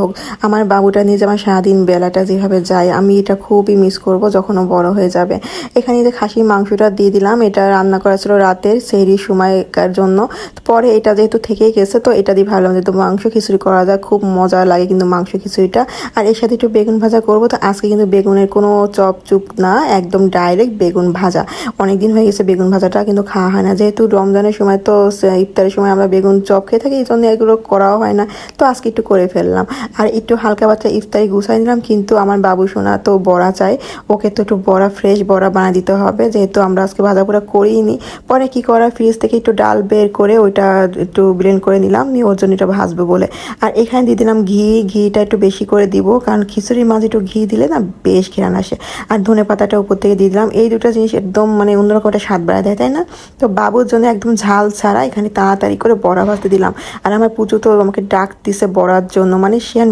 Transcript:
হোক, আমার বাবুটা নিয়ে যে আমার সারাদিন বেলাটা যেভাবে যায় আমি এটা খুবই মিস করব যখন ও বড় হয়ে যাবে। এখানে যে খাসির মাংসটা দিয়ে দিলাম, এটা রান্না করা ছিল রাতের সেহরির সময়কার জন্য। পরে এটা যেহেতু থেকেই গেছে তো এটা দিয়ে ভাবলাম যেহেতু মাংস খিচুড়ি করা যায়, খুব মজা লাগে কিন্তু মাংস খিচুড়িটা। আর এর সাথে একটু বেগুন ভাজা করব। তো আজকে কিন্তু বেগুনের কোনো চপ চুপ না, একদম ডাইরেক্ট বেগুন ভাজা। অনেকদিন হয়ে গেছে বেগুন ভাজাটা কিন্তু খাওয়া হয় না, যেহেতু রমজানের সময় তো ইফতারের সময় আমরা বেগুন চপ খেয়ে থাকি, এই জন্য এগুলো করাও হয় না। তো আজকে একটু করে ফেললাম। আর একটু হালকা পাতলা ইফতারি গুছাই নিলাম, কিন্তু আমার বাবু সোনা তো বড়া চাই, ওকে তো একটু বড়া ফ্রেশ বড়া বানিয়ে দিতে হবে, যেহেতু আমরা আজকে ভাজা পোড়া করিনি। পরে কি করা, ফ্রিজ থেকে একটু ডাল বের করে ওইটা একটু ব্লেন্ড করে নিলাম, নিয়ে ওর জন্য এটা ভাজবো বলে। আর এখানে দিয়ে দিলাম ঘিটা একটু বেশি করে দিব, কারণ খিচুড়ির মাঝে একটু ঘি দিলে না বেশ ঘেরান আসে। আর ধনে পাতাটা উপর থেকে দিয়ে দিলাম, এই দুটো জিনিস একদম মানে অন্যরকম একটা স্বাদ বাড়ায় দেয়, তাই না? তো বাবুর জন্য একদম ঝাল ছাড়া এখানে তাড়াতাড়ি করে বড়া ভাজতে দিলাম। আর আমার পুচু তো আমাকে ডাক দিছে বড়ার জন্য, মানে